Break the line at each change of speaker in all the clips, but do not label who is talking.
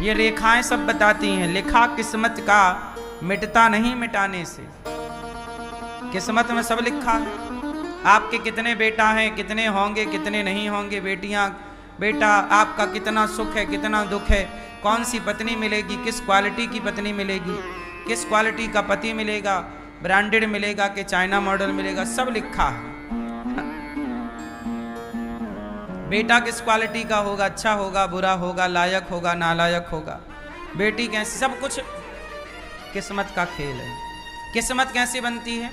ये रेखाएं सब बताती हैं, लिखा किस्मत का मिटता नहीं मिटाने से। किस्मत में सब लिखा है। आपके कितने बेटा हैं, कितने होंगे, कितने नहीं होंगे, बेटियां, बेटा, आपका कितना सुख है, कितना दुख है, कौन सी पत्नी मिलेगी, किस क्वालिटी की पत्नी मिलेगी, किस क्वालिटी का पति मिलेगा, ब्रांडेड मिलेगा कि चाइना मॉडल मिलेगा, सब लिखा है। बेटा किस क्वालिटी का होगा, अच्छा होगा, बुरा होगा, लायक होगा, नालायक होगा, बेटी कैसी, सब कुछ किस्मत का खेल है। किस्मत कैसे बनती है?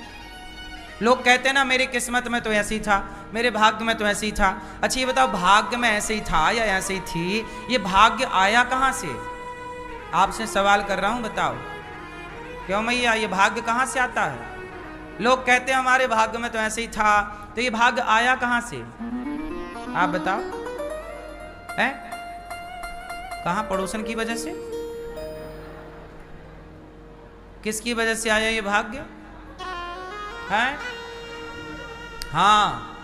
लोग कहते हैं ना मेरी किस्मत में तो ऐसी था, मेरे भाग्य में तो ऐसी था। अच्छा ये बताओ, भाग्य में ऐसे ही था या ऐसे ही थी? ये भाग्य आया कहाँ से? आपसे सवाल कर रहा हूं, बताओ। क्यों मैया, ये भाग्य कहाँ से आता है? लोग कहते हैं हमारे भाग्य में तो ऐसे ही था, तो ये भाग्य आया कहाँ से? आप बताओ। है कहाँ? पड़ोसन की वजह से? किसकी वजह से आया ये भाग्य है? हाँ,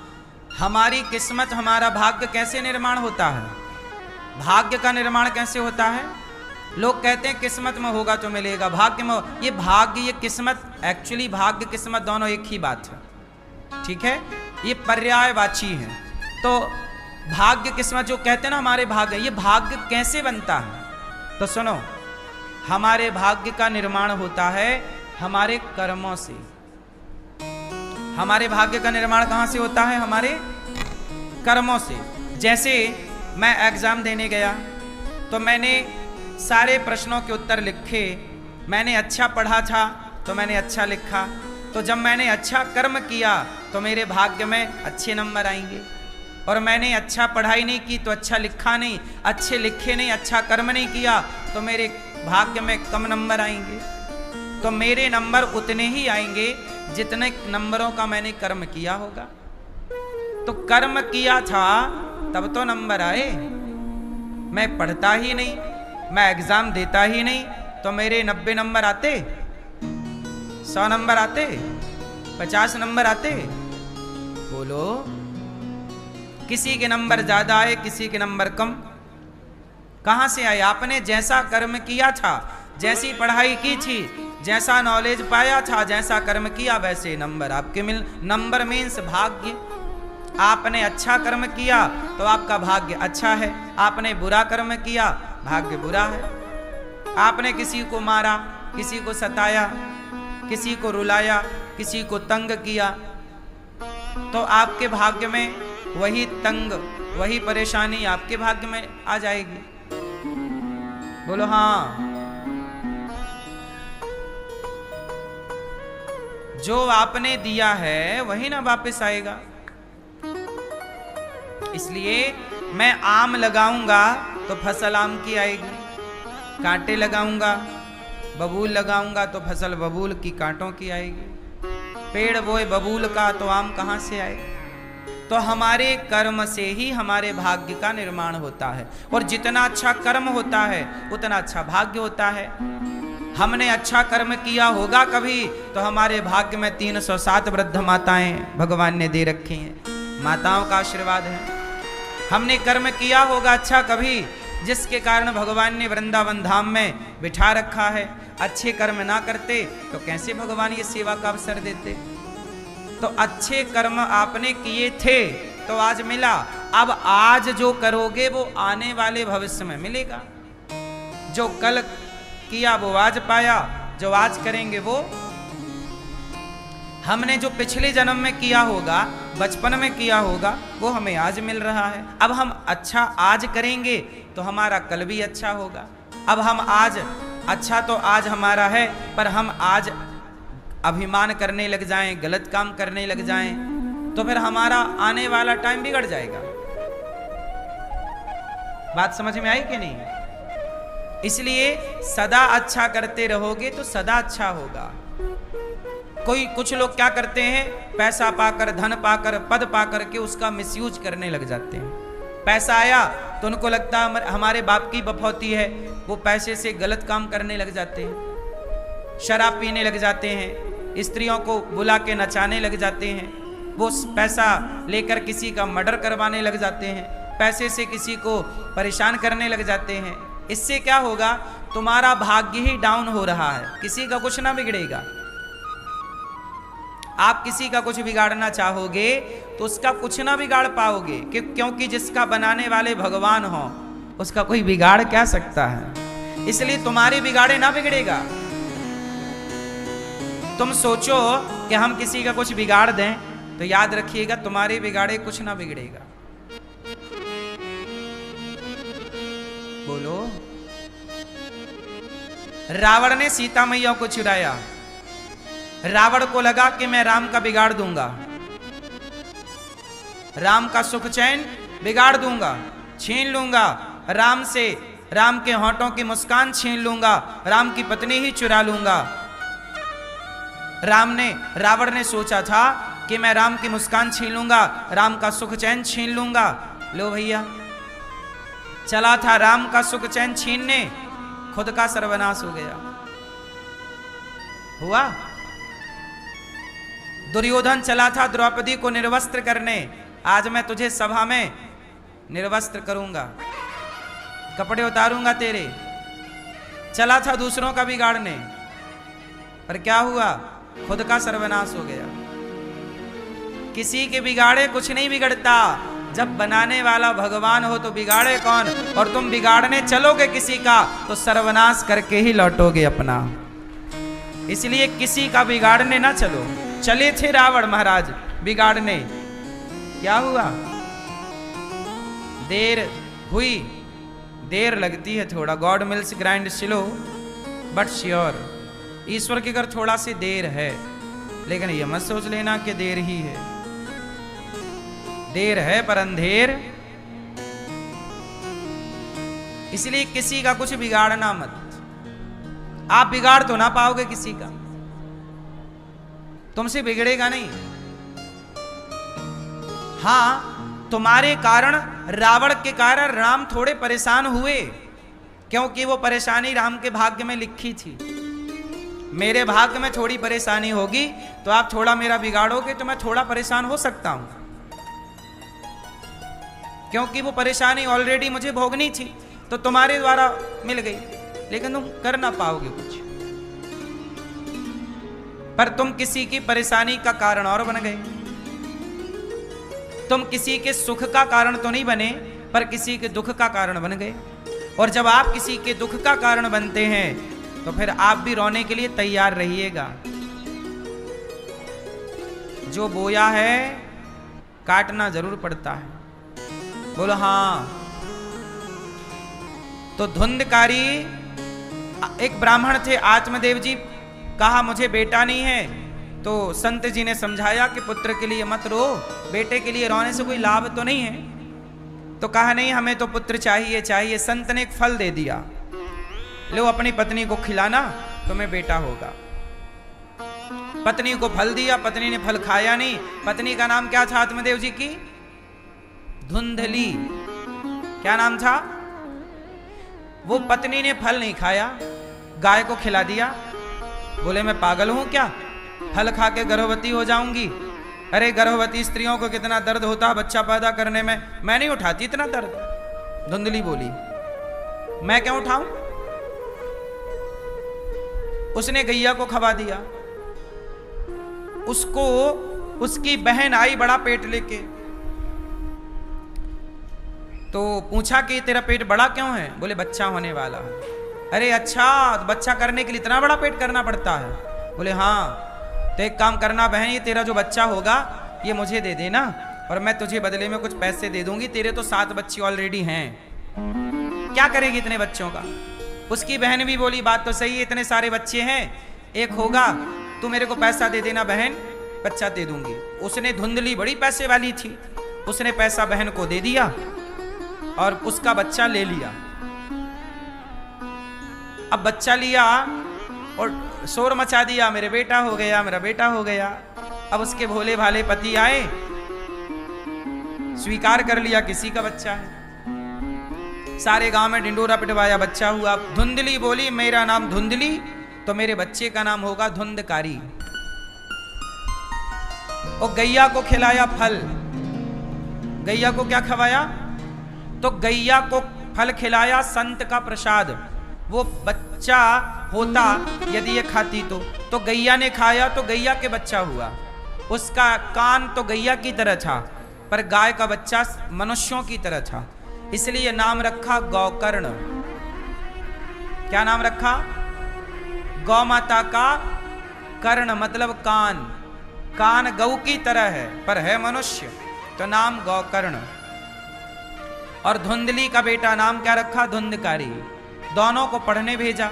हमारी किस्मत, हमारा भाग्य कैसे निर्माण होता है? भाग्य का निर्माण कैसे होता है? लोग कहते हैं किस्मत में होगा तो मिलेगा, भाग्य में। ये भाग्य, ये किस्मत, एक्चुअली भाग्य किस्मत दोनों एक ही बात है, ठीक है? ये पर्यायवाची है। तो भाग्य किस्मत जो कहते हैं ना हमारे भाग्य, ये भाग्य कैसे बनता है? तो सुनो, हमारे भाग्य का निर्माण होता है हमारे कर्मों से। हमारे भाग्य का निर्माण कहाँ से होता है? हमारे कर्मों से। जैसे मैं एग्जाम देने गया तो मैंने सारे प्रश्नों के उत्तर लिखे, मैंने अच्छा पढ़ा था तो मैंने अच्छा लिखा, तो जब मैंने अच्छा कर्म किया तो मेरे भाग्य में अच्छे नंबर आएंगे। और मैंने अच्छा पढ़ाई नहीं की तो अच्छा लिखा नहीं, अच्छे लिखे नहीं, अच्छा कर्म नहीं किया तो मेरे भाग्य में कम नंबर आएंगे। तो मेरे नंबर उतने ही आएंगे जितने नंबरों का मैंने कर्म किया होगा। तो कर्म किया था तब तो नंबर आए। मैं पढ़ता ही नहीं, मैं एग्जाम देता ही नहीं, तो मेरे 90 नंबर आते, 100 नंबर आते, 50 नंबर आते? बोलो। किसी के नंबर ज्यादा आए, किसी के नंबर कम। कहां से आए? आपने जैसा कर्म किया था, जैसी पढ़ाई की थी, जैसा नॉलेज पाया था, जैसा कर्म किया, वैसे नंबर आपके मिल। नंबर मीन्स भाग्य। आपने अच्छा कर्म किया तो आपका भाग्य अच्छा है, आपने बुरा कर्म किया, भाग्य बुरा है। आपने किसी को मारा, किसी को सताया, किसी को रुलाया, किसी को तंग किया, तो आपके भाग्य में वही तंग, वही परेशानी आपके भाग्य में आ जाएगी। बोलो हाँ। जो आपने दिया है वही ना वापस आएगा। इसलिए मैं आम लगाऊंगा तो फसल आम की आएगी, कांटे लगाऊंगा, बबूल लगाऊंगा तो फसल बबूल की, कांटों की आएगी। पेड़ बोए बबूल का तो आम कहां से आएगा? तो हमारे कर्म से ही हमारे भाग्य का निर्माण होता है। और जितना अच्छा कर्म होता है उतना अच्छा भाग्य होता है। हमने अच्छा कर्म किया होगा कभी तो हमारे भाग्य में 307 वृद्ध माताएं भगवान ने दे रखी हैं, माताओं का आशीर्वाद है। हमने कर्म किया होगा अच्छा कभी, जिसके कारण भगवान ने वृंदावन धाम में बिठा रखा है। अच्छे कर्म ना करते तो कैसे भगवान ये सेवा का अवसर देते? तो अच्छे कर्म आपने किए थे तो आज मिला। अब आज जो करोगे वो आने वाले भविष्य में मिलेगा। जो कल किया वो आज पाया, जो आज करेंगे वो। हमने जो पिछले जन्म में किया होगा, बचपन में किया होगा, वो हमें आज मिल रहा है। अब हम अच्छा आज करेंगे तो हमारा कल भी अच्छा होगा। अब हम आज अच्छा तो आज हमारा है, पर हम आज अभिमान करने लग जाएं, गलत काम करने लग जाएं, तो फिर हमारा आने वाला टाइम बिगड़ जाएगा। बात समझ में आई कि नहीं? इसलिए सदा अच्छा करते रहोगे तो सदा अच्छा होगा। कुछ लोग क्या करते हैं, पैसा पाकर, धन पाकर, पद पाकर के उसका मिसयूज करने लग जाते हैं। पैसा आया तो उनको लगता है हमारे बाप की बफौती है, वो पैसे से गलत काम करने लग जाते हैं, शराब पीने लग जाते हैं, स्त्रियों को बुला के नचाने लग जाते हैं, वो पैसा लेकर किसी का मर्डर करवाने लग जाते हैं, पैसे से किसी को परेशान करने लग जाते हैं। इससे क्या होगा, तुम्हारा भाग्य ही डाउन हो रहा है, किसी का कुछ ना बिगड़ेगा। आप किसी का कुछ बिगाड़ना चाहोगे तो उसका कुछ ना बिगाड़ पाओगे, क्योंकि जिसका बनाने वाले भगवान हो उसका कोई बिगाड़ क्या सकता है। इसलिए तुम्हारे बिगाड़े ना बिगड़ेगा। तुम सोचो कि हम किसी का कुछ बिगाड़ दें तो याद रखिएगा तुम्हारे बिगाड़े कुछ ना बिगड़ेगा। बोलो। रावण ने सीता मैया को चुराया। रावण को लगा कि मैं राम का बिगाड़ दूंगा, राम का सुख चैन बिगाड़ दूंगा, छीन लूंगा राम से, राम के होंठों की मुस्कान छीन लूंगा, राम की पत्नी ही चुरा लूंगा। रावण ने सोचा था कि मैं राम की मुस्कान छीन लूंगा, राम का सुख चैन छीन लूंगा। लो भैया, चला था राम का सुख चैन छीनने, खुद का सर्वनाश हो गया। हुआ। दुर्योधन चला था द्रौपदी को निर्वस्त्र करने, आज मैं तुझे सभा में निर्वस्त्र करूंगा, कपड़े उतारूंगा तेरे। चला था दूसरों का बिगाड़ने, पर क्या हुआ, खुद का सर्वनाश हो गया। किसी के बिगाड़े कुछ नहीं बिगड़ता, जब बनाने वाला भगवान हो तो बिगाड़े कौन। और तुम बिगाड़ने चलोगे किसी का तो सर्वनाश करके ही लौटोगे अपना। इसलिए किसी का बिगाड़ने ना चलो। चले थे रावण महाराज बिगाड़ने, क्या हुआ, देर हुई। देर लगती है थोड़ा, God mills grind slow but sure. ईश्वर के घर थोड़ा सी देर है, लेकिन यह मत सोच लेना कि देर ही है, देर है पर अंधेर। इसलिए किसी का कुछ बिगाड़ना मत। आप बिगाड़ तो ना पाओगे किसी का, तुमसे बिगड़ेगा नहीं। हां, तुम्हारे कारण, रावण के कारण राम थोड़े परेशान हुए, क्योंकि वो परेशानी राम के भाग्य में लिखी थी। मेरे भाग्य में थोड़ी परेशानी होगी तो आप थोड़ा मेरा बिगाड़ोगे तो मैं थोड़ा परेशान हो सकता हूं, क्योंकि वो परेशानी ऑलरेडी मुझे भोगनी थी तो तुम्हारे द्वारा मिल गई, लेकिन तुम कर ना पाओगे कुछ। पर तुम किसी की परेशानी का कारण और बन गए। तुम किसी के सुख का कारण तो नहीं बने, पर किसी के दुख का कारण बन गए। और जब आप किसी के दुख का कारण बनते हैं तो फिर आप भी रोने के लिए तैयार रहिएगा। जो बोया है काटना जरूर पड़ता है। बोलो हाँ। तो धुंधकारी एक ब्राह्मण थे, आत्मदेव जी, कहा मुझे बेटा नहीं है, तो संत जी ने समझाया कि पुत्र के लिए मत रो, बेटे के लिए रोने से कोई लाभ तो नहीं है। तो कहा नहीं, हमें तो पुत्र चाहिए चाहिए। संत ने एक फल दे दिया, लो अपनी पत्नी को खिलाना, तुम्हें बेटा होगा। पत्नी को फल दिया, पत्नी ने फल खाया नहीं। पत्नी का नाम क्या था आत्मदेव जी की? धुंधली। क्या नाम था? वो पत्नी ने फल नहीं खाया, गाय को खिला दिया। बोले मैं पागल हूं क्या, फल खा के गर्भवती हो जाऊंगी? अरे गर्भवती स्त्रियों को कितना दर्द होता है बच्चा पैदा करने में, मैं नहीं उठाती इतना दर्द। धुंधली बोली मैं क्यों उठाऊं? उसने गैया को खवा दिया। उसको उसकी बहन आई बड़ा पेट लेके, तो पूछा कि तेरा पेट बड़ा क्यों है? बोले बच्चा होने वाला है। अरे अच्छा, तो बच्चा करने के लिए इतना बड़ा पेट करना पड़ता है? बोले हाँ। तो एक काम करना बहन, ये तेरा जो बच्चा होगा ये मुझे दे देना, और मैं तुझे बदले में कुछ पैसे दे दूंगी। तेरे तो 7 बच्चे ऑलरेडी हैं, क्या करेगी इतने बच्चों का? उसकी बहन भी बोली बात तो सही है, इतने सारे बच्चे हैं, एक होगा, तू मेरे को पैसा दे देना बहन, बच्चा दे दूंगी। उसने, धुंधली बड़ी पैसे वाली थी, उसने पैसा बहन को दे दिया और उसका बच्चा ले लिया। अब बच्चा लिया और शोर मचा दिया, मेरे बेटा हो गया, मेरा बेटा हो गया। अब उसके भोले भाले पति आए, स्वीकार कर लिया किसी का बच्चा है। सारे गांव में ढिंडोरा पिटवाया, बच्चा हुआ। धुंधली बोली मेरा नाम धुंधली, तो मेरे बच्चे का नाम होगा धुंधकारी। और गैया को खिलाया फल। गैया को क्या खवाया? तो गैया को फल खिलाया संत का प्रसाद, वो बच्चा होता यदि ये खाती तो गैया ने खाया तो गैया के बच्चा हुआ, उसका कान तो गैया की तरह था पर गाय का बच्चा मनुष्यों की तरह था, इसलिए नाम रखा गौकर्ण। क्या नाम रखा? गौ माता का कर्ण मतलब कान, कान गौ की तरह है पर है मनुष्य, तो नाम गौकर्ण। और धुंधली का बेटा नाम क्या रखा? धुंधकारी। दोनों को पढ़ने भेजा,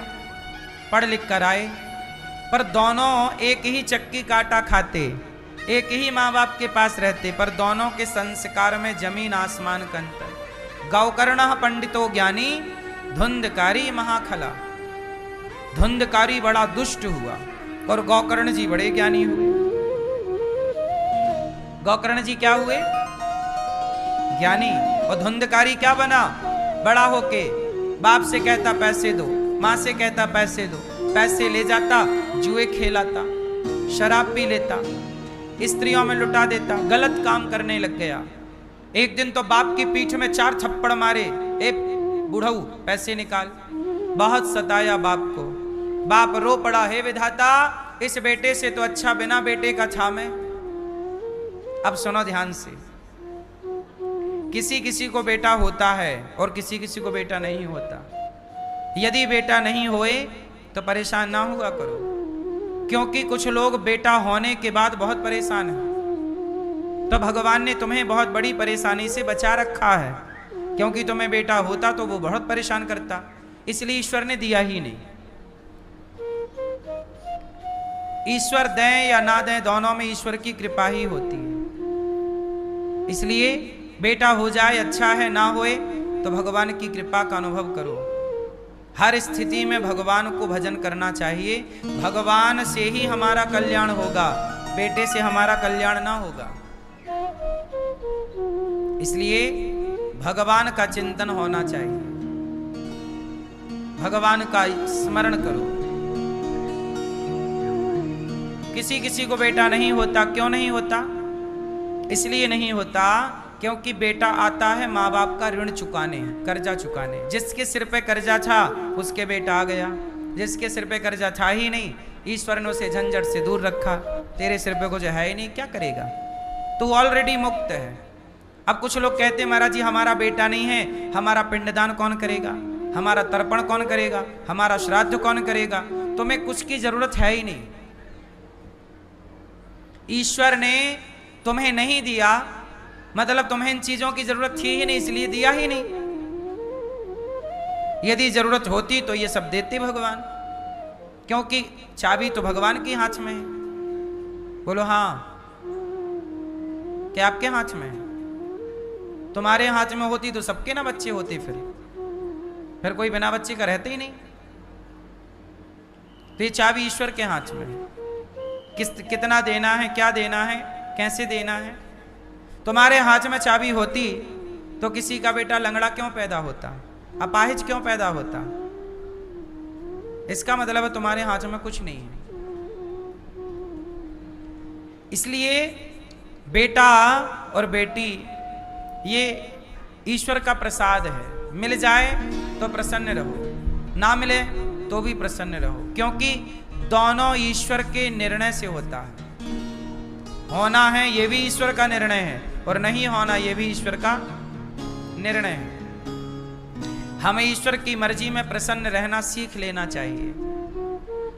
पढ़ लिख कर आए, पर दोनों एक ही चक्की काटा खाते, एक ही माँ बाप के पास रहते, पर दोनों के संस्कार में जमीन आसमान का अंतर। गौकर्ण पंडितो ज्ञानी, धुंधकारी महाखला। धुंधकारी बड़ा दुष्ट हुआ और गौकर्ण जी बड़े ज्ञानी हुए। गौकर्ण जी क्या हुए? ज्ञानी। और धुंधकारी क्या बना? बड़ा होके बाप से कहता पैसे दो, माँ से कहता पैसे दो, पैसे ले जाता, जुए खेलाता, शराब पी लेता, स्त्रियों में लुटा देता, गलत काम करने लग गया। एक दिन तो बाप की पीठ में 4 थप्पड़ मारे, ए बुढ़ऊ पैसे निकाल। बहुत सताया बाप को, बाप रो पड़ा, हे विधाता इस बेटे से तो अच्छा बिना बेटे का था मैं। अब सुनो ध्यान से, किसी किसी को बेटा होता है और किसी किसी को बेटा नहीं होता। यदि बेटा नहीं होए तो परेशान ना हुआ करो, क्योंकि कुछ लोग बेटा होने के बाद बहुत परेशान हैं। तो भगवान ने तुम्हें बहुत बड़ी परेशानी से बचा रखा है, क्योंकि तुम्हें बेटा होता तो वो बहुत परेशान करता, इसलिए ईश्वर ने दिया ही नहीं। ईश्वर दें या ना दें, दोनों में ईश्वर की कृपा ही होती है। इसलिए बेटा हो जाए अच्छा है, ना होए तो भगवान की कृपा का अनुभव करो। हर स्थिति में भगवान को भजन करना चाहिए। भगवान से ही हमारा कल्याण होगा, बेटे से हमारा कल्याण ना होगा। इसलिए भगवान का चिंतन होना चाहिए, भगवान का स्मरण करो। किसी किसी को बेटा नहीं होता, क्यों नहीं होता? इसलिए नहीं होता क्योंकि बेटा आता है माँ बाप का ऋण चुकाने, कर्जा चुकाने। जिसके सिर पे कर्जा था उसके बेटा आ गया, जिसके सिर पे कर्जा था ही नहीं, ईश्वर ने उसे झंझट से दूर रखा। तेरे सिर पे कुछ है ही नहीं, क्या करेगा? तू ऑलरेडी मुक्त है। अब कुछ लोग कहते हैं महाराज जी हमारा बेटा नहीं है, हमारा पिंडदान कौन करेगा, हमारा तर्पण कौन करेगा, हमारा श्राद्ध कौन करेगा? तुम्हें कुछ की जरूरत है ही नहीं। ईश्वर ने तुम्हें नहीं दिया मतलब तुम्हें इन चीजों की जरूरत थी ही नहीं, इसलिए दिया ही नहीं। यदि जरूरत होती तो ये सब देते भगवान, क्योंकि चाबी तो भगवान के हाथ में है। बोलो हाँ, क्या आपके हाथ में है? तुम्हारे हाथ में होती तो सबके ना बच्चे होते, फिर कोई बिना बच्चे का रहते ही नहीं। तो ये चाबी ईश्वर के हाथ में है। कितना देना है, क्या देना है, कैसे देना है। तुम्हारे हाथ में चाबी होती तो किसी का बेटा लंगड़ा क्यों पैदा होता, अपाहिज क्यों पैदा होता? इसका मतलब है तुम्हारे हाथ में कुछ नहीं है। इसलिए बेटा और बेटी ये ईश्वर का प्रसाद है। मिल जाए तो प्रसन्न रहो, ना मिले तो भी प्रसन्न रहो, क्योंकि दोनों ईश्वर के निर्णय से होता है। होना है ये भी ईश्वर का निर्णय है, और नहीं होना ये भी ईश्वर का निर्णय है। हमें ईश्वर की मर्जी में प्रसन्न रहना सीख लेना चाहिए।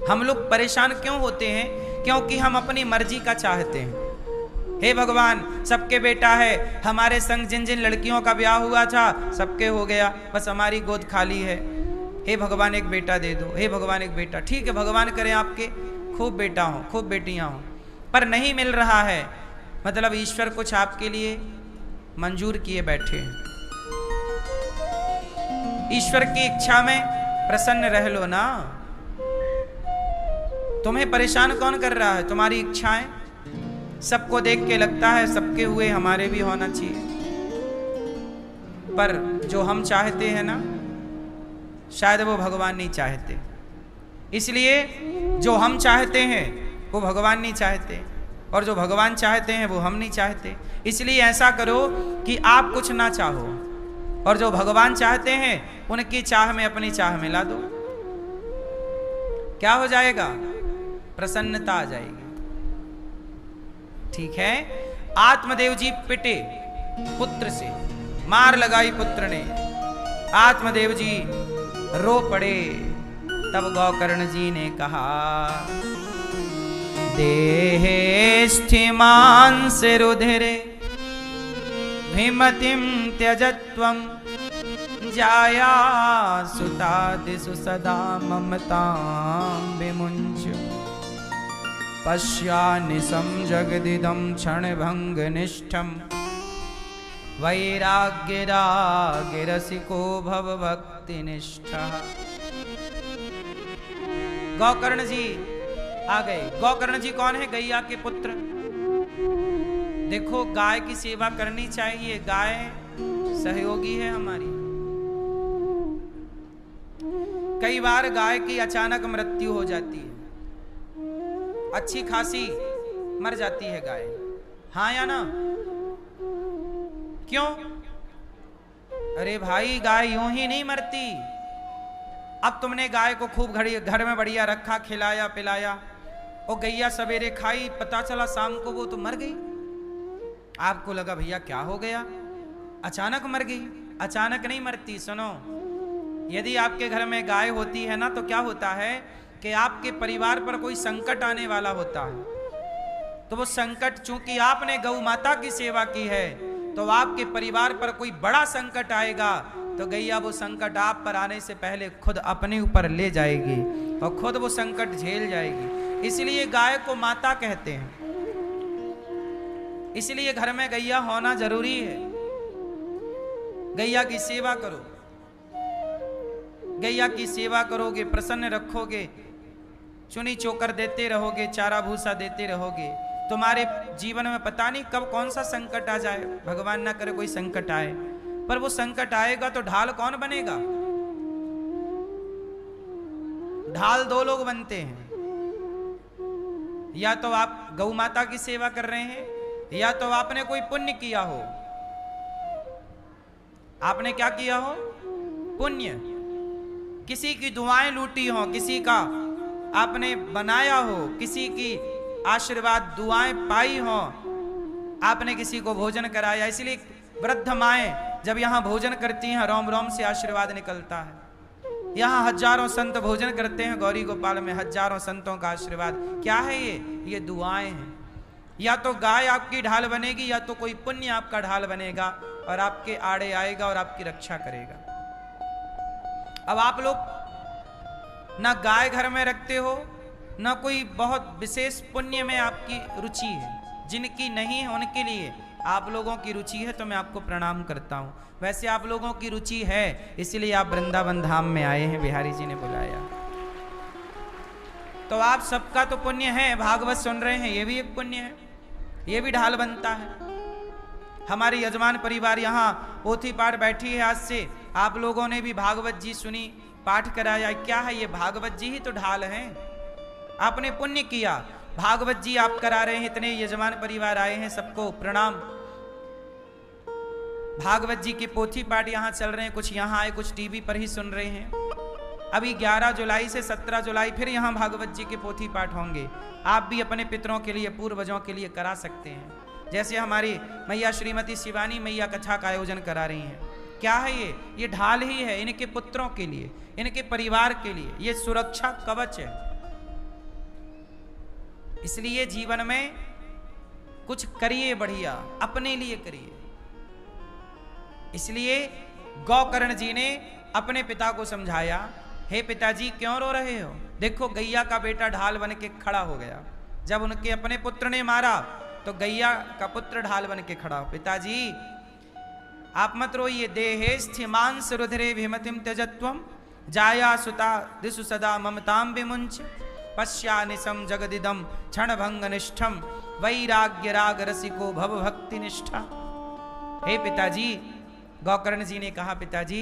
हम लोग परेशान क्यों होते हैं? क्योंकि हम अपनी मर्जी का चाहते हैं। हे भगवान, सबके बेटा है, हमारे संग जिन जिन लड़कियों का ब्याह हुआ था सबके हो गया, बस हमारी गोद खाली है। हे भगवान एक बेटा दे दो, हे भगवान एक बेटा। ठीक है, भगवान करें आपके खूब बेटा हो, खूब बेटियां हो, पर नहीं मिल रहा है मतलब ईश्वर कुछ आपके लिए मंजूर किए बैठे हैं। ईश्वर की इच्छा में प्रसन्न रह लो ना। तुम्हें परेशान कौन कर रहा है? तुम्हारी इच्छाएं। सबको देख के लगता है सबके हुए हमारे भी होना चाहिए, पर जो हम चाहते हैं ना शायद वो भगवान नहीं चाहते। इसलिए जो हम चाहते हैं वो भगवान नहीं चाहते, और जो भगवान चाहते हैं वो हम नहीं चाहते। इसलिए ऐसा करो कि आप कुछ ना चाहो, और जो भगवान चाहते हैं उनकी चाह में अपनी चाह मिला दो, क्या हो जाएगा? प्रसन्नता आ जाएगी। ठीक है, आत्मदेव जी पिटे पुत्र से, मार लगाई पुत्र ने, आत्मदेव जी रो पड़े। तब गौकर्ण जी ने कहा, देहे स्थिमांस रुधिरे भीमतिम त्यजत्वम जाया सुतादिषु सदा ममतां विमुञ्च पश्यानिशं जगदिदं क्षणभङ्गनिष्ठं वैराग्यरागिरसिको भवभक्तिनिष्ठः। गौकर्ण जी आ गए। गौकर्ण जी कौन है? गैया के पुत्र। देखो, गाय की सेवा करनी चाहिए, गाय सहयोगी है हमारी। कई बार गाय की अचानक मृत्यु हो जाती है, अच्छी खासी मर जाती है गाय, हाँ या ना? क्यों? अरे भाई, गाय यूं ही नहीं मरती। अब तुमने गाय को खूब घर में बढ़िया रखा, खिलाया पिलाया, और गैया सवेरे खाई, पता चला शाम को वो तो मर गई। आपको लगा भैया क्या हो गया, अचानक मर गई। अचानक नहीं मरती। सुनो, यदि आपके घर में गाय होती है ना, तो क्या होता है कि आपके परिवार पर कोई संकट आने वाला होता है, तो वो संकट, चूंकि आपने गौ माता की सेवा की है, तो आपके परिवार पर कोई बड़ा संकट आएगा, तो गैया वो संकट आप पर आने से पहले खुद अपने ऊपर ले जाएगी और खुद वो संकट झेल जाएगी। इसलिए गाय को माता कहते हैं। इसलिए घर में गैया होना जरूरी है। गैया की सेवा करो, गैया की सेवा करोगे, प्रसन्न रखोगे, चुनी चोकर देते रहोगे, चारा भूसा देते रहोगे, तुम्हारे जीवन में पता नहीं कब कौन सा संकट आ जाए। भगवान ना करे कोई संकट आए, पर वो संकट आएगा तो ढाल कौन बनेगा? ढाल दो लोग बनते हैं, या तो आप गौ माता की सेवा कर रहे हैं, या तो आपने कोई पुण्य किया हो। आपने क्या किया हो? पुण्य। किसी की दुआएं लूटी हो, किसी का आपने बनाया हो, किसी की आशीर्वाद दुआएं पाई हो, आपने किसी को भोजन कराया। इसलिए वृद्ध माएं जब यहाँ भोजन करती हैं, रोम रोम से आशीर्वाद निकलता है। यहाँ हजारों संत भोजन करते हैं, गौरी गोपाल में हजारों संतों का आशीर्वाद। क्या है ये दुआएं हैं। या तो गाय आपकी ढाल बनेगी, या तो कोई पुण्य आपका ढाल बनेगा और आपके आड़े आएगा और आपकी रक्षा करेगा। अब आप लोग ना गाय घर में रखते हो, ना कोई बहुत विशेष पुण्य में आपकी रुचि है। जिनकी नहीं है उनके लिए आप लोगों की रुचि है, तो मैं आपको प्रणाम करता हूं। वैसे आप लोगों की रुचि है, इसलिए आप वृंदावन धाम में आए हैं, बिहारी जी ने बुलाया। तो आप सबका तो पुण्य है, भागवत सुन रहे हैं, ये भी एक पुण्य है, ये भी ढाल बनता है। हमारे यजमान परिवार यहाँ पोथी पाठ बैठी है, आज से आप लोगों ने भी भागवत जी सुनी, पाठ कराया। क्या है ये? भागवत जी ही तो ढाल हैं। आपने पुण्य किया, भागवत जी आप करा रहे हैं, इतने यजमान परिवार आए हैं, सबको प्रणाम। भागवत जी के पोथी पाठ यहाँ चल रहे हैं, कुछ यहाँ आए, कुछ टीवी पर ही सुन रहे हैं। अभी 11 जुलाई से 17 जुलाई फिर यहाँ भागवत जी के पोथी पाठ होंगे। आप भी अपने पितरों के लिए, पूर्वजों के लिए करा सकते हैं। जैसे हमारी मैया श्रीमती शिवानी मैया कथा का आयोजन करा रही हैं। क्या है ये ढाल ही है इनके पुत्रों के लिए, इनके परिवार के लिए, ये सुरक्षा कवच है। इसलिए जीवन में कुछ करिए, बढ़िया अपने लिए करिए। इसलिए गौकर्ण जी ने अपने पिता को समझाया, हे पिताजी क्यों रो रहे हो? देखो गैया का बेटा ढाल बन के खड़ा हो गया। जब उनके अपने पुत्र ने मारा तो गैया का पुत्र ढाल बन के खड़ा हो। पिताजी आप मत रोइए। देहे स्थिमांस रुधिरे भीमतिम त्यजत्वम जाया सुता दिशु सदा ममताम विमुंच पश्यानिशम जगदिदम क्षणभंग निष्ठम वैराग्य राग रसिको भव भक्ति निष्ठा। हे पिताजी, गौकर्ण जी ने कहा, पिताजी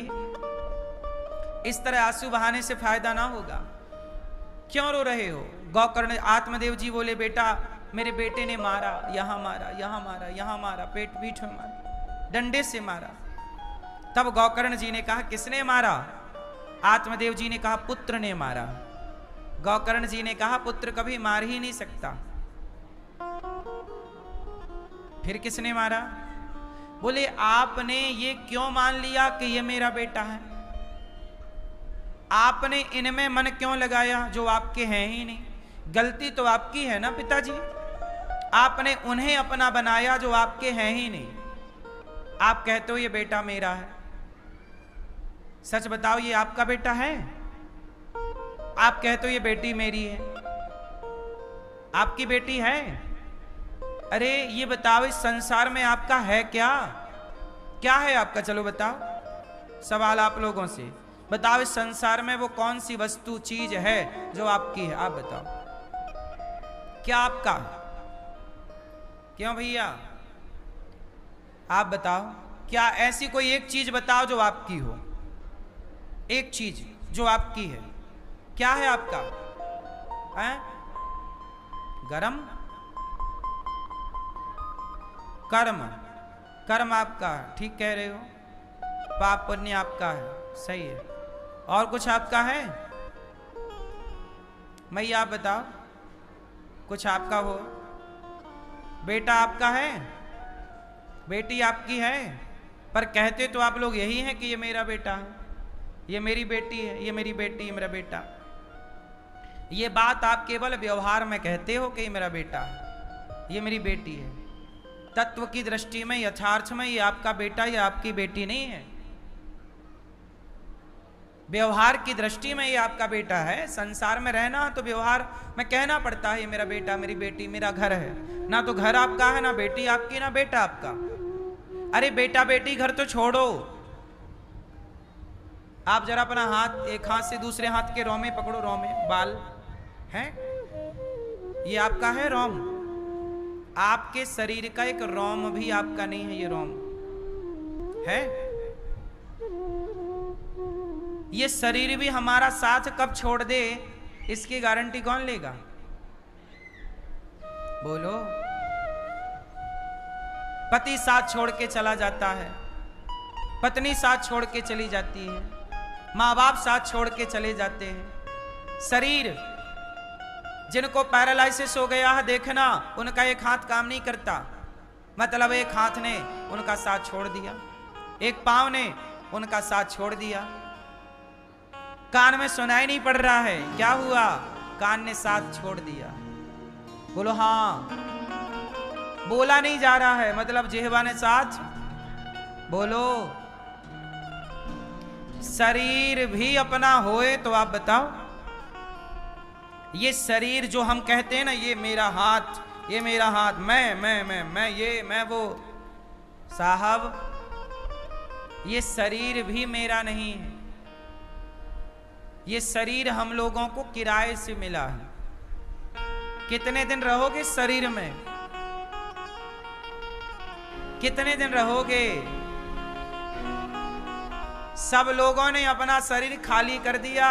इस तरह आंसू बहाने से फायदा ना होगा, क्यों रो रहे हो? गौकर्ण आत्मदेव जी बोले, बेटा मेरे बेटे ने मारा, यहाँ मारा, यहाँ मारा, यहाँ मारा, पेट पीठ में मारा, डंडे से मारा। तब गौकर्ण जी ने कहा किसने मारा? आत्मदेव जी ने कहा पुत्र ने मारा। गौकर्ण जी ने कहा पुत्र कभी मार ही नहीं सकता। फिर किसने मारा? बोले आपने ये क्यों मान लिया कि ये मेरा बेटा है? आपने इनमें मन क्यों लगाया जो आपके हैं ही नहीं? गलती तो आपकी है ना पिताजी, आपने उन्हें अपना बनाया जो आपके हैं ही नहीं। आप कहते हो ये बेटा मेरा है, सच बताओ ये आपका बेटा है? आप कहते हो ये बेटी मेरी है, आपकी बेटी है? अरे ये बताओ इस संसार में आपका है क्या? क्या है आपका? चलो बताओ, सवाल आप लोगों से। बताओ इस संसार में वो कौन सी वस्तु चीज है जो आपकी है? आप बताओ क्या आपका? क्यों भैया आप बताओ, क्या ऐसी कोई एक चीज बताओ जो आपकी हो? एक चीज जो आपकी है, क्या है आपका? हैं? गरम? कर्म, कर्म आपका है, ठीक कह रहे हो। पाप पुण्य आपका है, सही है। और कुछ आपका है? मैया आप बताओ, कुछ आपका हो? बेटा आपका है, बेटी आपकी है, पर कहते तो आप लोग यही हैं कि ये मेरा बेटा है, ये मेरी बेटी है, ये मेरी बेटी है, मेरा बेटा। ये बात आप केवल व्यवहार में कहते हो कि ये मेरा बेटा है, ये मेरी बेटी है। तत्व की दृष्टि में, यथार्थ में ये आपका बेटा या आपकी बेटी नहीं है। व्यवहार की दृष्टि में ये आपका बेटा है। संसार में रहना तो व्यवहार में कहना पड़ता है ये मेरा बेटा, मेरी बेटी, मेरा घर है। ना तो घर आपका है, ना बेटी आपकी, ना बेटा आपका। अरे बेटा बेटी घर तो छोड़ो, आप जरा अपना हाथ एक हाथ से दूसरे हाथ के रोमे पकड़ो, रोमे बाल हैं, ये आपका है रोम? आपके शरीर का एक रोम भी आपका नहीं है, ये रोम है? ये शरीर भी हमारा साथ कब छोड़ दे इसकी गारंटी कौन लेगा? बोलो। पति साथ छोड़ के चला जाता है, पत्नी साथ छोड़ के चली जाती है, माँ बाप साथ छोड़ के चले जाते हैं। शरीर, जिनको पैरालाइसिस हो गया है देखना, उनका एक हाथ काम नहीं करता, मतलब एक हाथ ने उनका साथ छोड़ दिया, एक पांव ने उनका साथ छोड़ दिया। कान में सुनाई नहीं पड़ रहा है, क्या हुआ? कान ने साथ छोड़ दिया। बोलो हाँ। बोला नहीं जा रहा है, मतलब जिह्वा ने साथ। बोलो। शरीर भी अपना होए तो आप बताओ, ये शरीर जो हम कहते हैं ना, ये मेरा हाथ, ये मेरा हाथ, मैं ये, मैं वो, साहब ये शरीर भी मेरा नहीं है। ये शरीर हम लोगों को किराए से मिला है। कितने दिन रहोगे शरीर में? कितने दिन रहोगे? सब लोगों ने अपना शरीर खाली कर दिया।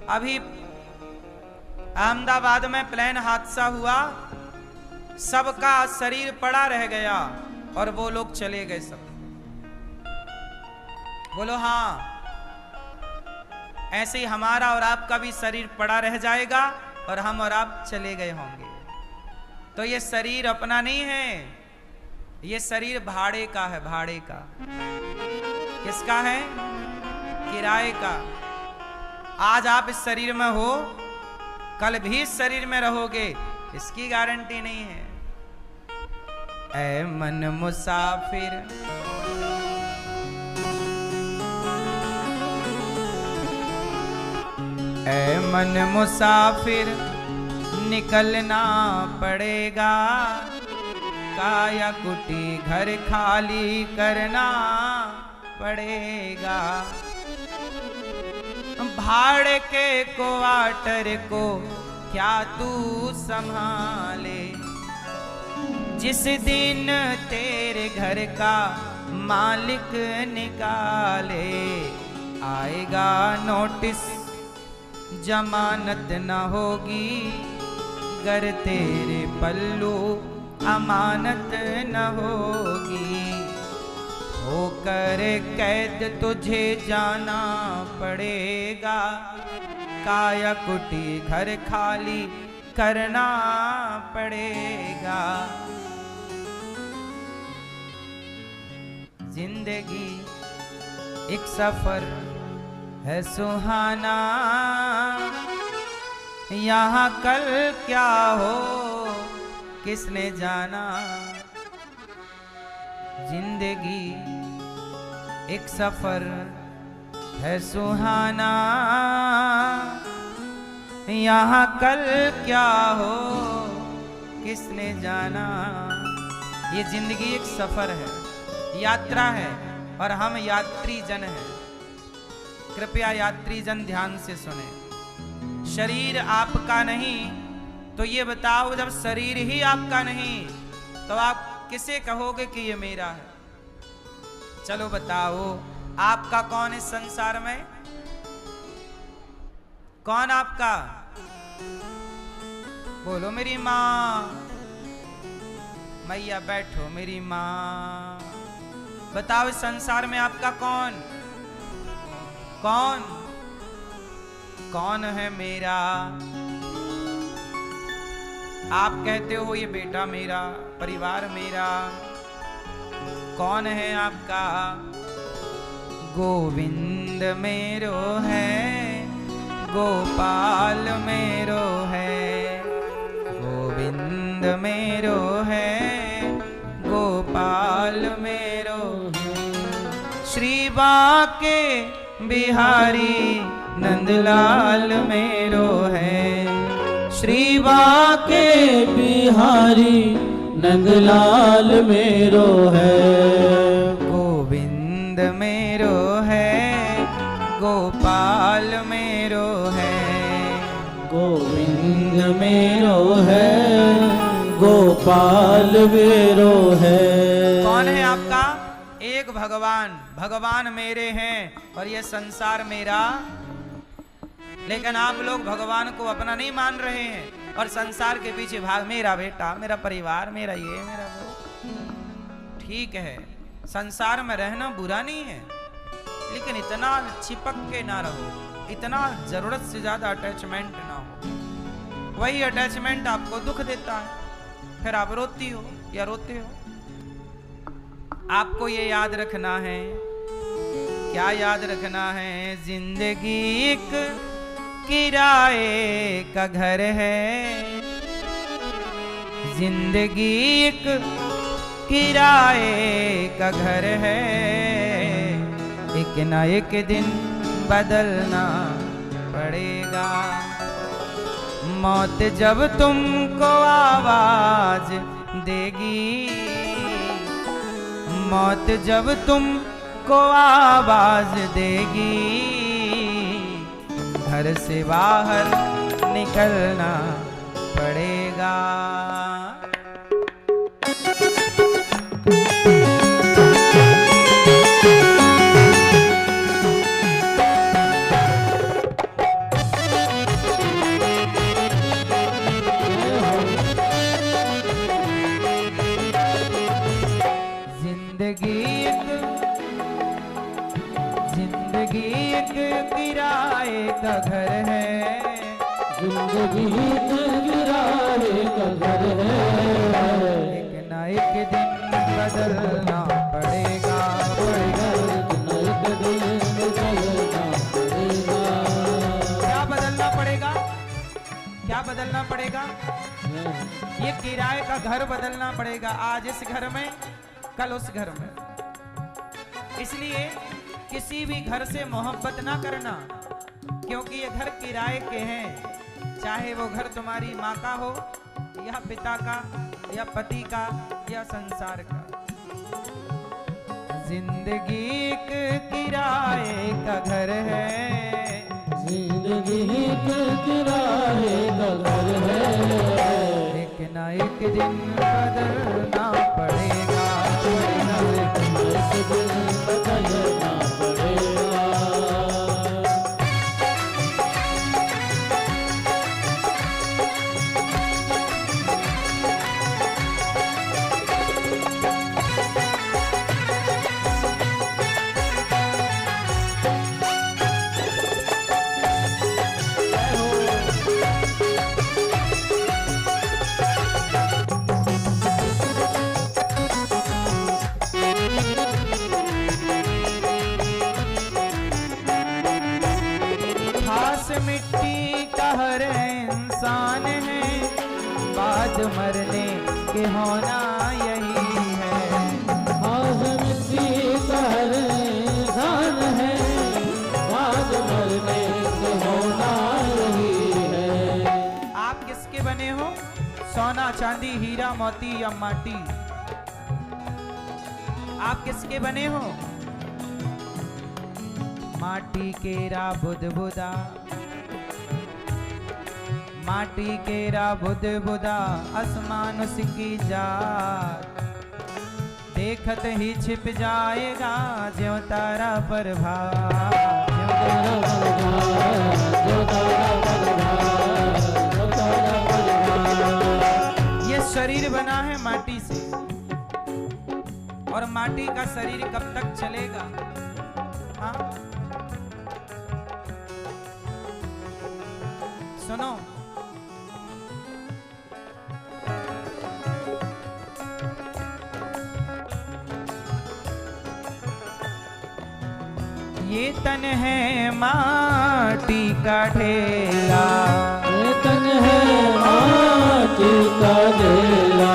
अभी अहमदाबाद में प्लेन हादसा हुआ, सबका शरीर पड़ा रह गया और वो लोग चले गए सब। बोलो हाँ। ऐसे ही हमारा और आपका भी शरीर पड़ा रह जाएगा और हम और आप चले गए होंगे। तो ये शरीर अपना नहीं है, ये शरीर भाड़े का है, भाड़े का। किसका है? किराए का। आज आप इस शरीर में हो, कल भी इस शरीर में रहोगे, इसकी गारंटी नहीं है। ऐ मन मुसाफिर ऐ मन मुसाफिर निकलना पड़ेगा, काया कुटी घर खाली करना पड़ेगा। भाड़े के क्वार्टर को क्या तू संभाले, जिस दिन तेरे घर का मालिक निकाले, आएगा नोटिस जमानत न होगी, गर तेरे पल्लू अमानत न होगी। होकर कैद तुझे जाना पड़ेगा, काया कुटी घर खाली करना पड़ेगा। जिंदगी एक सफर है सुहाना, यहाँ कल क्या हो किसने जाना। जिंदगी एक सफर है सुहाना, यहाँ कल क्या हो किसने जाना। ये जिंदगी एक सफर है, यात्रा है, और हम यात्री जन हैं। कृपया यात्री जन ध्यान से सुने। शरीर आपका नहीं तो ये बताओ, जब शरीर ही आपका नहीं तो आप किसे कहोगे कि ये मेरा है? चलो बताओ, आपका कौन इस संसार में? कौन आपका? बोलो मेरी माँ। मैया बैठो मेरी माँ। बताओ इस संसार में आपका कौन? कौन कौन है मेरा? आप कहते हो ये बेटा मेरा, परिवार मेरा। कौन है आपका? गोविंद मेरो है, गोपाल मेरो है। गोविंद मेरो है, गोपाल मेरो है। श्री बाके बिहारी नंदलाल मेरो है। श्री बाके बिहारी नंदलाल मेरो है। गोविंद मेरो है, गोपाल मेरो है। गोविंद मेरो है, गोपाल मेरो है। कौन है आपका? एक भगवान। भगवान मेरे हैं और ये संसार मेरा। लेकिन आप लोग भगवान को अपना नहीं मान रहे हैं और संसार के पीछे भाग, मेरा बेटा, मेरा परिवार, मेरा ये, मेरा वो। ठीक है, संसार में रहना बुरा नहीं है, लेकिन इतना चिपक के ना रहो, इतना जरूरत से ज्यादा अटैचमेंट ना हो। वही अटैचमेंट आपको दुख देता है, फिर आप रोती हो या रोते हो। आपको ये याद रखना है। क्या याद रखना है? जिंदगी एक किराए का घर है। जिंदगी एक किराए का घर है। एक ना एक दिन बदलना पड़ेगा। मौत जब तुमको आवाज देगी, मौत जब तुमको आवाज देगी, घर से बाहर निकलना पड़ेगा। जिंदगी एक किराए का घर है। जिंदगी एक किराए का घर है। एक ना एक दिन बदलना पड़ेगा, पड़ेगा। एक ना एक दिन बदलना पड़ेगा। क्या बदलना पड़ेगा? क्या बदलना पड़ेगा? ये किराए का घर बदलना पड़ेगा। आज इस घर में, कल उस घर में। इसलिए किसी भी घर से मोहब्बत ना करना, क्योंकि ये घर किराए के हैं। चाहे वो घर तुम्हारी माँ का हो या पिता का या पति का या संसार का। जिंदगी एक किराए का घर है। जिंदगी एक किराए का घर है। एक ना एक दिन बदलना पड़ेगा, पड़ेगा। एक दिन बदलना पड़ेगा। खास मिट्टी का हर इंसान है, बाद मरने के होना यही है।
खास मिट्टी का हर इंसान है, बाद मरने के होना यही है।
आप किसके बने हो? सोना, चांदी, हीरा, मोती या माटी? आप किसके बने हो? माटी केरा बुदबुदा, माटी केरा बुदबुदा, आसमान उसकी जात, देखत ही छिप जाएगा ज्यों तारा प्रभात। ये शरीर बना है माटी से, और माटी का शरीर कब तक चलेगा? हाँ, सुनो, ये तन है माटी का ढेला,
ये तन है माटी का ढेला,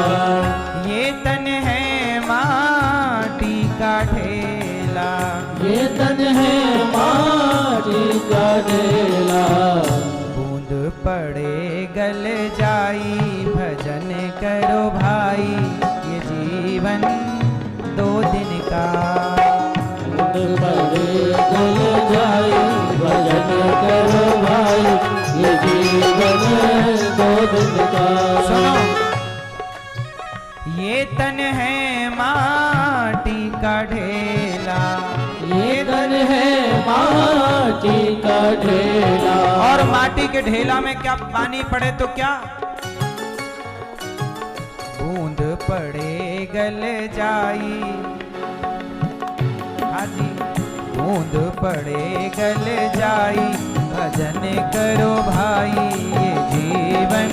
ये तन है माटी का ढेला,
ये तन है माटी का ढेला।
बूंद पड़े गल जाई, भजन करो भाई, ये जीवन 2 दिन का।
बूंद पड़े गल जाई, भजन करो भाई, ये जीवन 2 दिन का।
सुनो, ये तन है माटी का ढेला,
ये तन है माटी का ढेला।
और माटी के ढेला में क्या पानी पड़े तो क्या? बूंद पड़े गल जाई, हाजी, बूंद पड़े गल जाई, भजन करो भाई, ये जीवन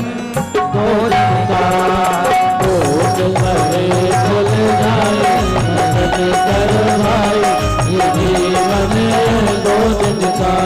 2 दिन का।
बूंद पड़े गल जाई, भजन करो भाई, ये जीवन 2 दिन का।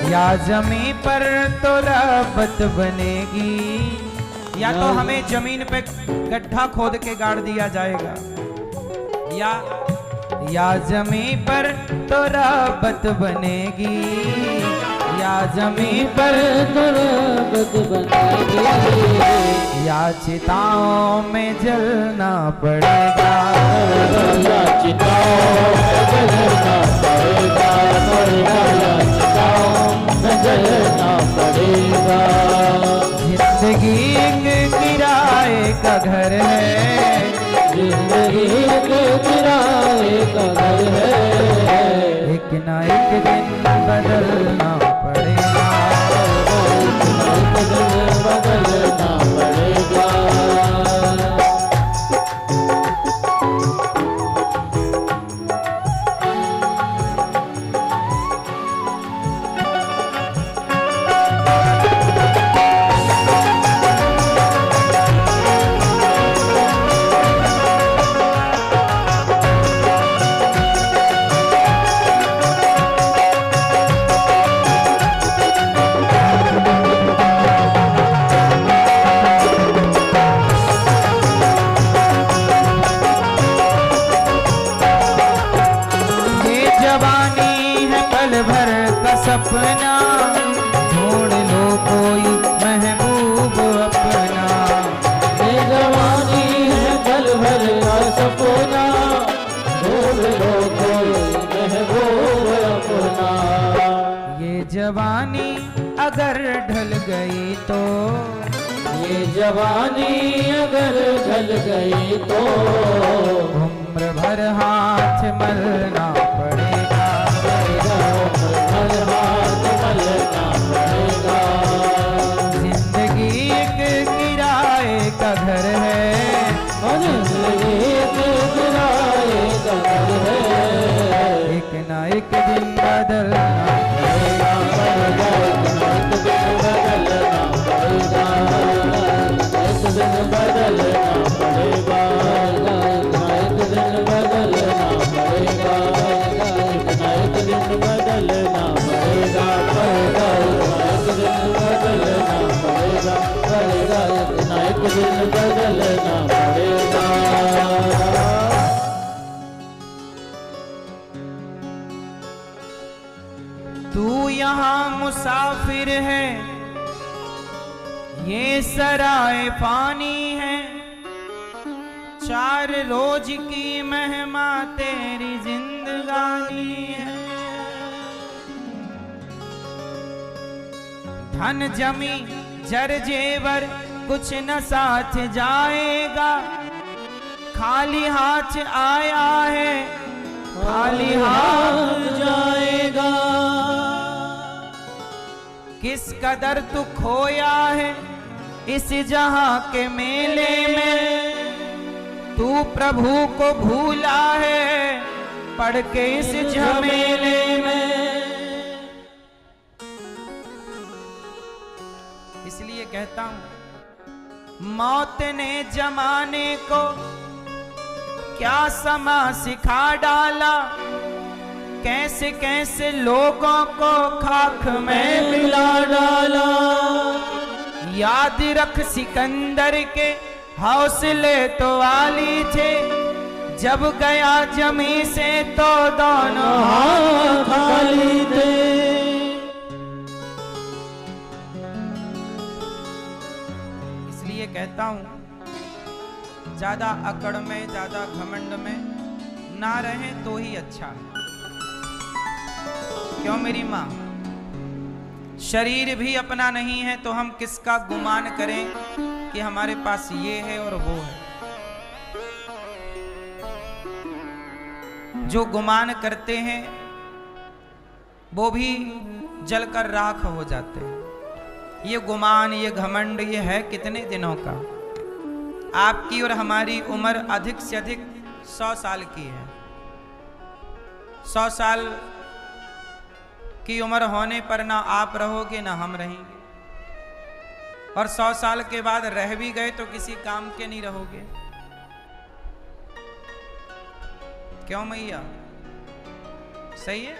या जमी पर तो रबत बनेगी, या तो हमें जमीन पे गड्ढा खोद के गाड़ दिया जाएगा, या जमी पर तो रबत बनेगी, या जमी पर तो रबत बनेगी, या चिताओं में जलना पड़ेगा,
या चिताओं में जलना पड़ेगा, या चिताओं में जलना पड़ेगा।
जिंदगी एक किराए का घर है,
जिंदगी एक किराए का घर है,
एक ना एक दिन बदलना पड़ेगा,
एक ना एक दिन बदलना पड़ेगा।
सपना ढूंढ लो कोई महबूब अपना,
ये जवानी है पल भर का सपना,
जवानी अगर ढल गई तो,
ये जवानी अगर ढल गई तो
उम्र भर हाथ मलना पड़ेगा।
हर हाथ मलना पड़ेगा।
जिंदगी एक किराए का घर है,
जिंदगी एक किराए का घर है।
एक ना एक दिन बदलना
पड़ेगा, एक दिन बदलना पड़ेगा। एक दिन बदलना पड़ेगा। एक दिन बदलना पड़ेगा। एक दिन बदलना पड़ेगा। एक दिन बदलना पड़ेगा। एक दिन बदलना पड़ेगा।
तू यहाँ मुसाफिर है, ये सराय पानी है, 4 रोज की मेहमा तेरी जिंदगानी है। धन जमी जर जेवर कुछ न साथ जाएगा, खाली हाथ आया है खाली हाथ
जाएगा।
किस कदर तू खोया है इस जहां के मेले में, तू प्रभु को भूला है पढ़ के इस झमेले में। इसलिए कहता हूं मौत ने जमाने को क्या समा सिखा डाला, कैसे कैसे लोगों को खाक में
मिला डाला।
याद रख सिकंदर के हौसले तो वाली थे, जब गया जमी से तो दोनों हाथ
खाली थे।
इसलिए कहता हूं ज्यादा अकड़ में ज्यादा घमंड में ना रहे तो ही अच्छा है। क्यों मेरी माँ, शरीर भी अपना नहीं है तो हम किसका गुमान करें कि हमारे पास ये है और वो है। जो गुमान करते हैं वो भी जलकर राख हो जाते हैं। ये गुमान ये घमंड ये है कितने दिनों का। आपकी और हमारी उम्र अधिक से अधिक 100 साल की है। 100 साल की उम्र होने पर ना आप रहोगे ना हम रहेंगे, और 100 साल के बाद रह भी गए तो किसी काम के नहीं रहोगे। क्यों मैया, सही है।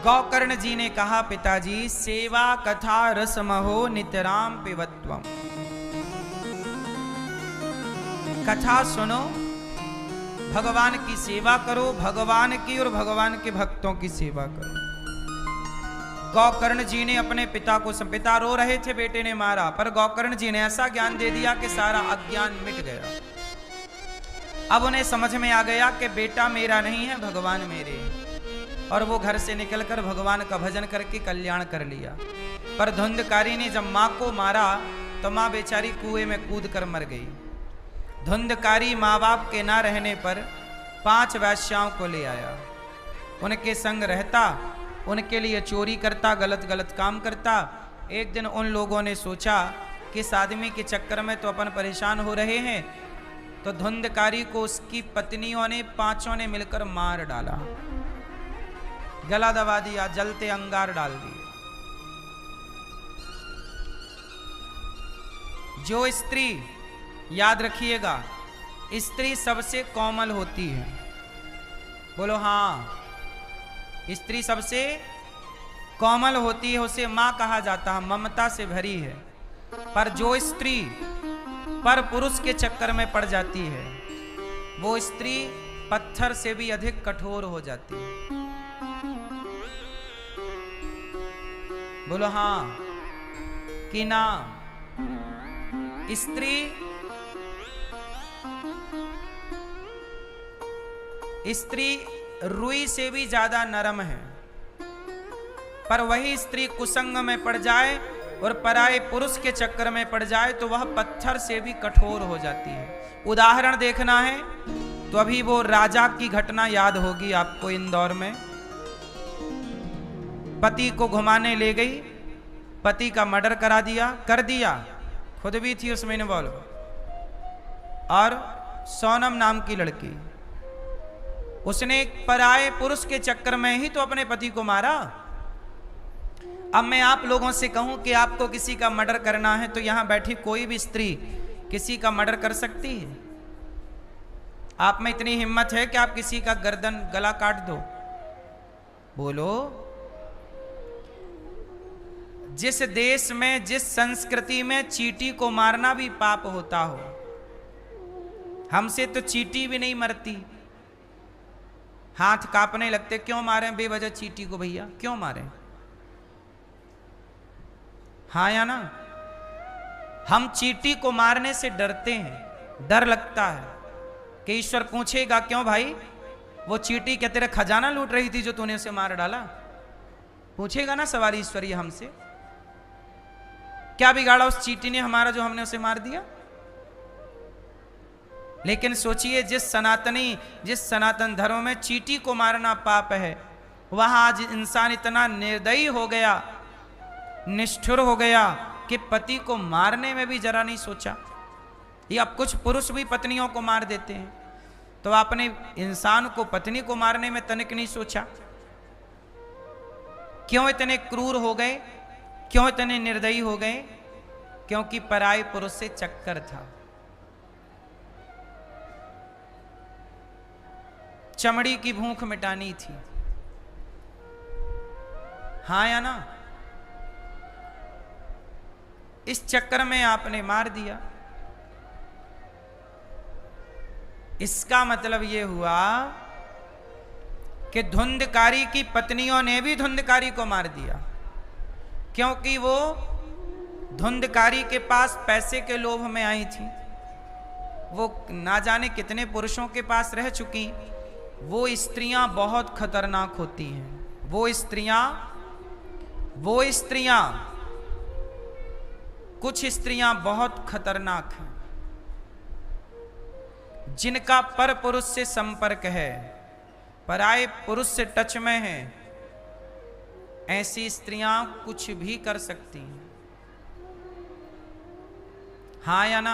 गौकर्ण जी ने कहा पिताजी, सेवा कथा रसमहो नितराम पिबत्वम। कथा सुनो, भगवान की सेवा करो, भगवान की और भगवान के भक्तों की सेवा करो। गौकर्ण जी ने अपने पिता को, पिता रो रहे थे बेटे ने मारा, पर गौकर्ण जी ने ऐसा ज्ञान दे दिया कि सारा अज्ञान मिट गया। अब उन्हें समझ में आ गया कि बेटा मेरा नहीं है, भगवान मेरे हैं। और वो घर से निकलकर भगवान का भजन करके कल्याण कर लिया। पर धुंधकारी ने जब माँ को मारा तो माँ बेचारी कुएं में कूद कर मर गई। धुंधकारी माँ बाप के ना रहने पर 5 वैश्याओं को ले आया, उनके संग रहता, उनके लिए चोरी करता, गलत गलत काम करता। एक दिन उन लोगों ने सोचा कि इस आदमी के चक्कर में तो अपन परेशान हो रहे हैं, तो धुंधकारी को उसकी पत्नियों ने 5 ने मिलकर मार डाला, गला दबा दिया, जलते अंगार डाल दिए। जो स्त्री, याद रखिएगा, स्त्री सबसे कोमल होती है। बोलो हाँ, स्त्री सबसे कोमल होती है, उसे मां कहा जाता है, ममता से भरी है। पर जो स्त्री पर पुरुष के चक्कर में पड़ जाती है, वो स्त्री पत्थर से भी अधिक कठोर हो जाती है। बोलो हाँ कि ना। स्त्री रुई से भी ज्यादा नरम है, पर वही स्त्री कुसंग में पड़ जाए और पराये पुरुष के चक्कर में पड़ जाए तो वह पत्थर से भी कठोर हो जाती है। उदाहरण देखना है तो अभी वो राजा की घटना याद होगी आपको। इंदौर में पति को घुमाने ले गई, पति का मर्डर कर दिया, खुद भी थी उसमें इन्वॉल्व, और सोनम नाम की लड़की, उसने एक पराये पुरुष के चक्कर में ही तो अपने पति को मारा। अब मैं आप लोगों से कहूं कि आपको किसी का मर्डर करना है तो यहां बैठी कोई भी स्त्री किसी का मर्डर कर सकती है? आप में इतनी हिम्मत है कि आप किसी का गर्दन गला काट दो? बोलो। जिस देश में, जिस संस्कृति में चींटी को मारना भी पाप होता हो, हमसे तो चींटी भी नहीं मरती, हाथ कांपने लगते। क्यों मारे बेवजह चींटी को भैया, क्यों मारे? हाँ या ना? हम चींटी को मारने से डरते हैं, डर लगता है कि ईश्वर पूछेगा क्यों भाई, वो चींटी क्या तेरा खजाना लूट रही थी जो तूने उसे मार डाला? पूछेगा ना सवाल ईश्वर ये हमसे। क्या बिगाड़ा उस चींटी ने हमारा जो हमने उसे मार दिया? लेकिन सोचिए, जिस सनातन धर्म में चींटी को मारना पाप है, वहां आज इंसान इतना निर्दयी हो गया, निष्ठुर हो गया कि पति को मारने में भी जरा नहीं सोचा। ये अब कुछ पुरुष भी पत्नियों को मार देते हैं, तो आपने इंसान को, पत्नी को मारने में तनिक नहीं सोचा? क्यों इतने क्रूर हो गए, क्यों इतने निर्दयी हो गए? क्योंकि पराये पुरुष से चक्कर था। चमड़ी की भूख मिटानी थी। हाँ या ना? इस चक्कर में आपने मार दिया। इसका मतलब यह हुआ कि धुंधकारी की पत्नियों ने भी धुंधकारी को मार दिया, क्योंकि वो धुंधकारी के पास पैसे के लोभ में आई थी। वो ना जाने कितने पुरुषों के पास रह चुकी। वो स्त्रियां बहुत खतरनाक होती हैं। वो स्त्रियां कुछ स्त्रियां बहुत खतरनाक हैं, जिनका पर पुरुष से संपर्क है, पराये पुरुष से टच में है। ऐसी स्त्रियां कुछ भी कर सकती हैं। हाँ या ना?